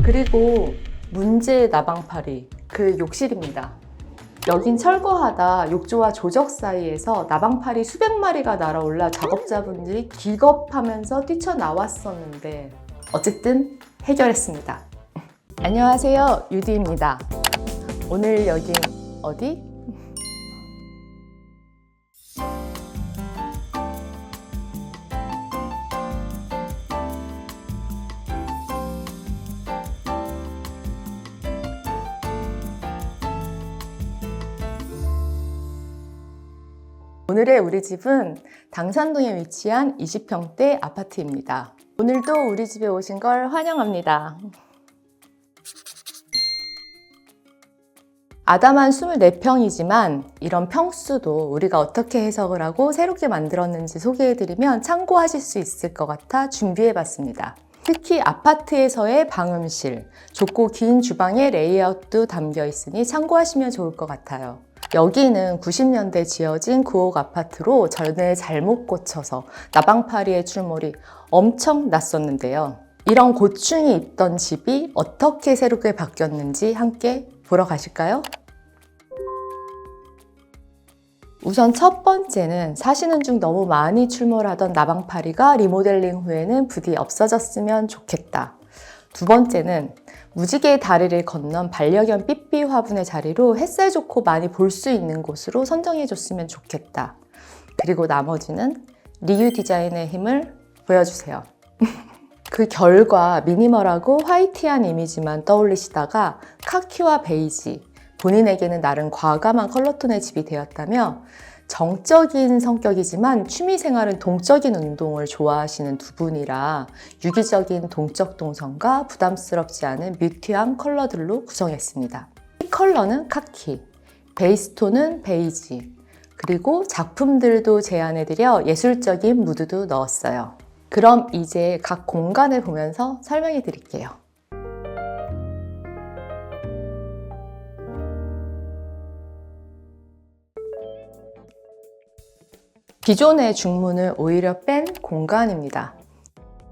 그리고 문제의 나방파리, 그 욕실입니다. 여긴 철거하다 욕조와 조적 사이에서 나방파리 수백 마리가 날아올라 작업자분들이 기겁하면서 뛰쳐나왔었는데 어쨌든 해결했습니다. 안녕하세요, 유디입니다. 오늘 여긴 어디? 오늘의 우리 집은 당산동에 위치한 20평대 아파트입니다. 오늘도 우리 집에 오신 걸 환영합니다. 아담한 24평이지만 이런 평수도 우리가 어떻게 해석을 하고 새롭게 만들었는지 소개해드리면 참고하실 수 있을 것 같아 준비해봤습니다. 특히 아파트에서의 방음실, 좁고 긴 주방의 레이아웃도 담겨 있으니 참고하시면 좋을 것 같아요. 여기는 90년대 지어진 구옥 아파트로 전에 잘못 고쳐서 나방파리의 출몰이 엄청 났었는데요. 이런 고충이 있던 집이 어떻게 새롭게 바뀌었는지 함께 보러 가실까요? 우선 첫 번째는 사시는 중 너무 많이 출몰하던 나방파리가 리모델링 후에는 부디 없어졌으면 좋겠다. 두 번째는 무지개의 다리를 건넌 반려견 삐삐 화분의 자리로 햇살 좋고 많이 볼 수 있는 곳으로 선정해줬으면 좋겠다. 그리고 나머지는 리유 디자인의 힘을 보여주세요. 그 결과 미니멀하고 화이티한 이미지만 떠올리시다가 카키와 베이지, 본인에게는 나름 과감한 컬러톤의 집이 되었다며 정적인 성격이지만 취미생활은 동적인 운동을 좋아하시는 두 분이라 유기적인 동적 동선과 부담스럽지 않은 뮤티한 컬러들로 구성했습니다. 이 컬러는 카키, 베이스톤은 베이지, 그리고 작품들도 제안해드려 예술적인 무드도 넣었어요. 그럼 이제 각 공간을 보면서 설명해 드릴게요. 기존의 중문을 오히려 뺀 공간입니다.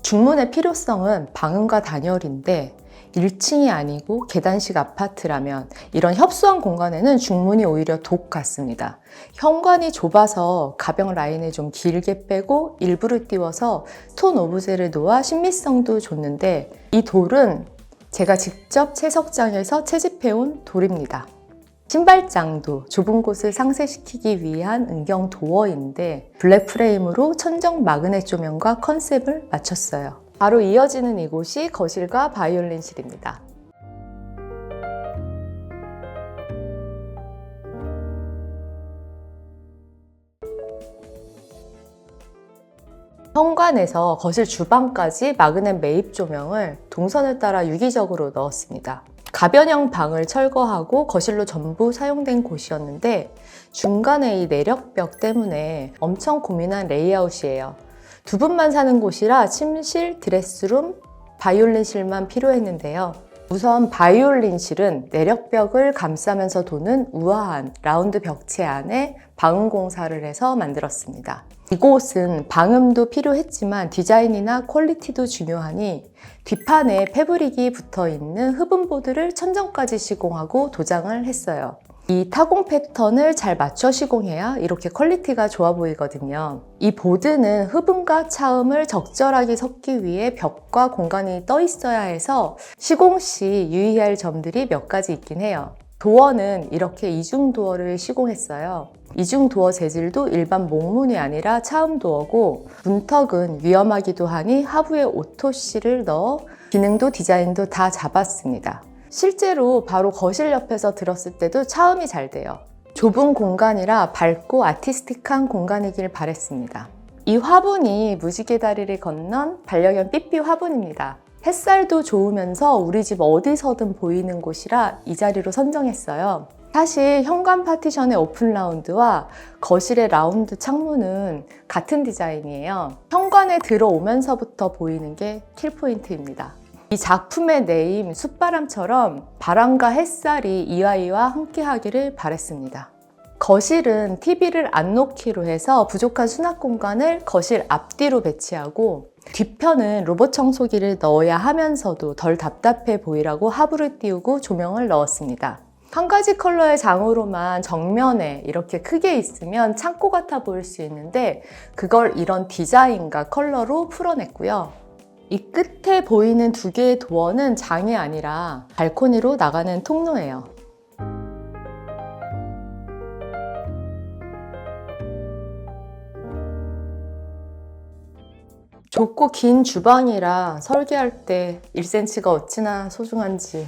중문의 필요성은 방음과 단열인데 1층이 아니고 계단식 아파트라면 이런 협소한 공간에는 중문이 오히려 독 같습니다. 현관이 좁아서 가병 라인을 좀 길게 빼고 일부를 띄워서 톤 오브제를 놓아 신미성도 줬는데 이 돌은 제가 직접 채석장에서 채집해온 돌입니다. 신발장도 좁은 곳을 상쇄시키기 위한 은경 도어인데 블랙 프레임으로 천정 마그넷 조명과 컨셉을 맞췄어요. 바로 이어지는 이곳이 거실과 바이올린실입니다. 현관에서 거실 주방까지 마그넷 매입 조명을 동선을 따라 유기적으로 넣었습니다. 가변형 방을 철거하고 거실로 전부 사용된 곳이었는데 중간에 이 내력벽 때문에 엄청 고민한 레이아웃이에요. 두 분만 사는 곳이라 침실, 드레스룸, 바이올린실만 필요했는데요. 우선 바이올린실은 내력벽을 감싸면서 도는 우아한 라운드 벽체 안에 방음 공사를 해서 만들었습니다. 이곳은 방음도 필요했지만 디자인이나 퀄리티도 중요하니 뒷판에 패브릭이 붙어있는 흡음보드를 천정까지 시공하고 도장을 했어요. 이 타공 패턴을 잘 맞춰 시공해야 이렇게 퀄리티가 좋아 보이거든요. 이 보드는 흡음과 차음을 적절하게 섞기 위해 벽과 공간이 떠 있어야 해서 시공 시 유의할 점들이 몇 가지 있긴 해요. 도어는 이렇게 이중 도어를 시공했어요. 이중 도어 재질도 일반 목문이 아니라 차음 도어고 문턱은 위험하기도 하니 하부에 오토실을 넣어 기능도 디자인도 다 잡았습니다. 실제로 바로 거실 옆에서 들었을 때도 차음이 잘 돼요. 좁은 공간이라 밝고 아티스틱한 공간이길 바랬습니다. 이 화분이 무지개 다리를 건넌 반려견 삐삐 화분입니다. 햇살도 좋으면서 우리 집 어디서든 보이는 곳이라 이 자리로 선정했어요. 사실 현관 파티션의 오픈 라운드와 거실의 라운드 창문은 같은 디자인이에요. 현관에 들어오면서부터 보이는 게 킬포인트입니다. 이 작품의 네임 숯바람처럼 바람과 햇살이 이 아이와 함께 하기를 바랬습니다. 거실은 TV를 안 놓기로 해서 부족한 수납 공간을 거실 앞뒤로 배치하고 뒤편은 로봇 청소기를 넣어야 하면서도 덜 답답해 보이라고 하부를 띄우고 조명을 넣었습니다. 한 가지 컬러의 장으로만 정면에 이렇게 크게 있으면 창고 같아 보일 수 있는데 그걸 이런 디자인과 컬러로 풀어냈고요. 이 끝에 보이는 두 개의 도어는 장이 아니라 발코니로 나가는 통로예요. 좁고 긴 주방이라 설계할 때 1cm가 어찌나 소중한지.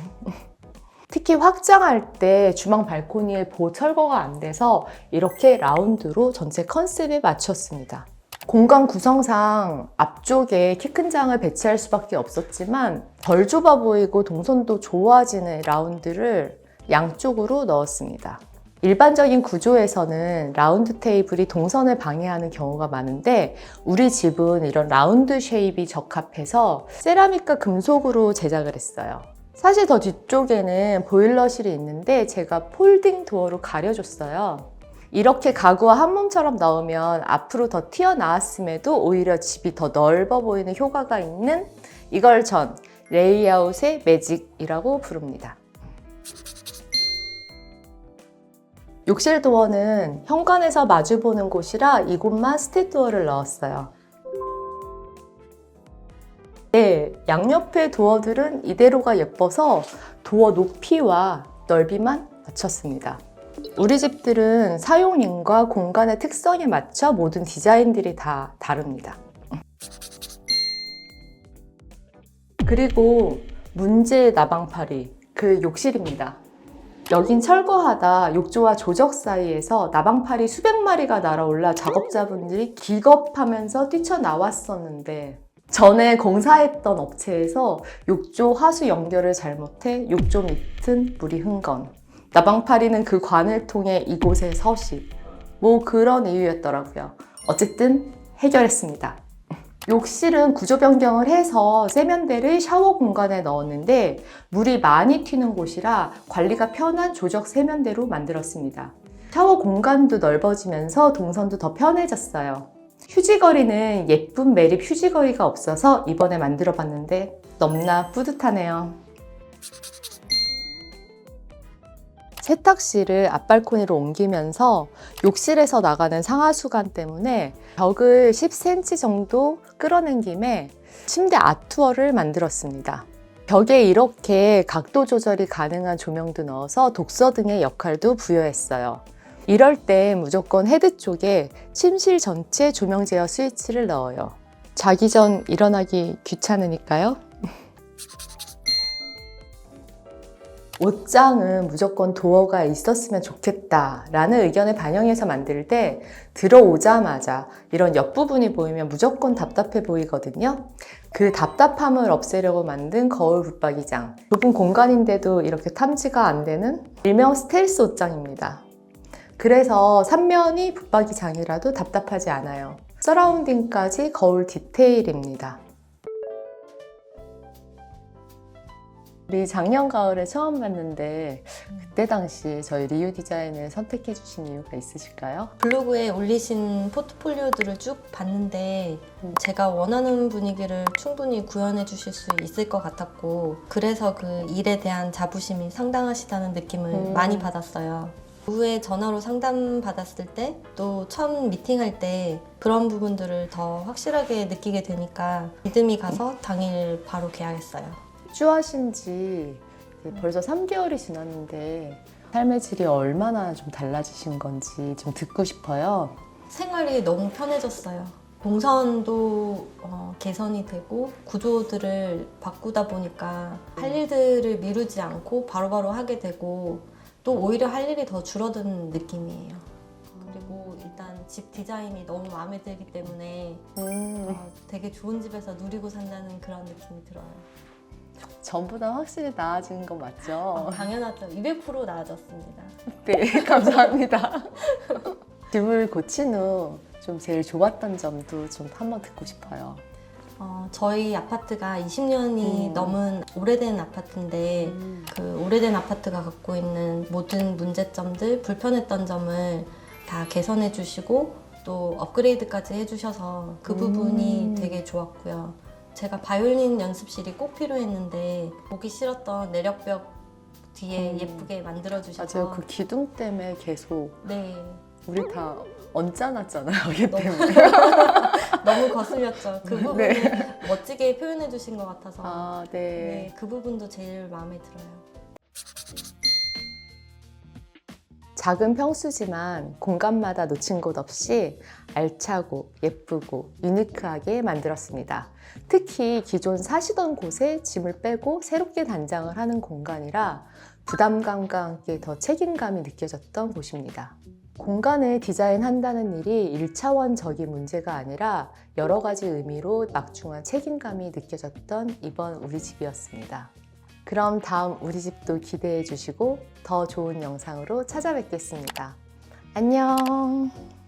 특히 확장할 때 주방 발코니에 보 철거가 안 돼서 이렇게 라운드로 전체 컨셉에 맞췄습니다. 공간 구성상 앞쪽에 키 큰 장을 배치할 수밖에 없었지만 덜 좁아 보이고 동선도 좋아지는 라운드를 양쪽으로 넣었습니다. 일반적인 구조에서는 라운드 테이블이 동선을 방해하는 경우가 많은데 우리 집은 이런 라운드 쉐입이 적합해서 세라믹과 금속으로 제작을 했어요. 사실 더 뒤쪽에는 보일러실이 있는데 제가 폴딩 도어로 가려줬어요. 이렇게 가구와 한 몸처럼 넣으면 앞으로 더 튀어나왔음에도 오히려 집이 더 넓어 보이는 효과가 있는 이걸 전 레이아웃의 매직이라고 부릅니다. 욕실 도어는 현관에서 마주보는 곳이라 이곳만 스텝 도어를 넣었어요. 네, 양옆의 도어들은 이대로가 예뻐서 도어 높이와 넓이만 맞췄습니다. 우리 집들은 사용량과 공간의 특성에 맞춰 모든 디자인들이 다 다릅니다. 그리고 문제의 나방파리, 그 욕실입니다. 여긴 철거하다 욕조와 조적 사이에서 나방파리 수백 마리가 날아올라 작업자분들이 기겁하면서 뛰쳐나왔었는데 전에 공사했던 업체에서 욕조 하수 연결을 잘못해 욕조 밑은 물이 흥건, 나방파리는 그 관을 통해 이곳에 서식, 뭐 그런 이유였더라고요. 어쨌든 해결했습니다. 욕실은 구조 변경을 해서 세면대를 샤워 공간에 넣었는데 물이 많이 튀는 곳이라 관리가 편한 조적 세면대로 만들었습니다. 샤워 공간도 넓어지면서 동선도 더 편해졌어요. 휴지거리는 예쁜 매립 휴지거리가 없어서 이번에 만들어 봤는데 너무나 뿌듯하네요. 세탁실을 앞발코니로 옮기면서 욕실에서 나가는 상하수관 때문에 벽을 10cm 정도 끌어낸 김에 침대 아트월을 만들었습니다. 벽에 이렇게 각도 조절이 가능한 조명도 넣어서 독서 등의 역할도 부여했어요. 이럴 때 무조건 헤드 쪽에 침실 전체 조명 제어 스위치를 넣어요. 자기 전 일어나기 귀찮으니까요. 옷장은 무조건 도어가 있었으면 좋겠다 라는 의견을 반영해서 만들 때 들어오자마자 이런 옆부분이 보이면 무조건 답답해 보이거든요. 그 답답함을 없애려고 만든 거울 붙박이장. 좁은 공간인데도 이렇게 탐지가 안 되는 일명 스텔스 옷장입니다. 그래서 3면이 붙박이장이라도 답답하지 않아요. 서라운딩까지 거울 디테일입니다. 우리 작년 가을에 처음 봤는데 그때 당시에 저희 리우 디자인을 선택해 주신 이유가 있으실까요? 블로그에 올리신 포트폴리오들을 쭉 봤는데 제가 원하는 분위기를 충분히 구현해 주실 수 있을 것 같았고 그래서 그 일에 대한 자부심이 상당하시다는 느낌을 많이 받았어요. 후에 전화로 상담 받았을 때 또 처음 미팅할 때 그런 부분들을 더 확실하게 느끼게 되니까 믿음이 가서 당일 바로 계약했어요. 입주하신 지 벌써 3개월이 지났는데 삶의 질이 얼마나 좀 달라지신 건지 좀 듣고 싶어요. 생활이 너무 편해졌어요. 동선도 개선이 되고 구조들을 바꾸다 보니까 할 일들을 미루지 않고 바로바로 하게 되고 또 오히려 할 일이 더 줄어든 느낌이에요. 그리고 일단 집 디자인이 너무 마음에 들기 때문에 되게 좋은 집에서 누리고 산다는 그런 느낌이 들어요. 전보다 확실히 나아진 거 맞죠? 당연하죠. 200% 나아졌습니다. 네, 감사합니다. 집을 고친 후 좀 제일 좋았던 점도 좀 한번 듣고 싶어요. 저희 아파트가 20년이 넘은 오래된 아파트인데 그 오래된 아파트가 갖고 있는 모든 문제점들, 불편했던 점을 다 개선해 주시고 또 업그레이드까지 해주셔서 그 부분이 되게 좋았고요. 제가 바이올린 연습실이 꼭 필요했는데 보기 싫었던 내력벽 뒤에 예쁘게 만들어주셔서 맞아요. 그 기둥 때문에 계속 네, 우리 다 얹혀놨잖아요. 이게 너무- 때문에. 너무 거슬렸죠. 그 부분을 네. 멋지게 표현해 주신 것 같아서 아, 네. 네, 그 부분도 제일 마음에 들어요. 작은 평수지만 공간마다 놓친 곳 없이 알차고 예쁘고 유니크하게 만들었습니다. 특히 기존 사시던 곳에 짐을 빼고 새롭게 단장을 하는 공간이라 부담감과 함께 더 책임감이 느껴졌던 곳입니다. 공간을 디자인한다는 일이 1차원적인 문제가 아니라 여러 가지 의미로 막중한 책임감이 느껴졌던 이번 우리 집이었습니다. 그럼 다음 우리 집도 기대해 주시고 더 좋은 영상으로 찾아뵙겠습니다. 안녕!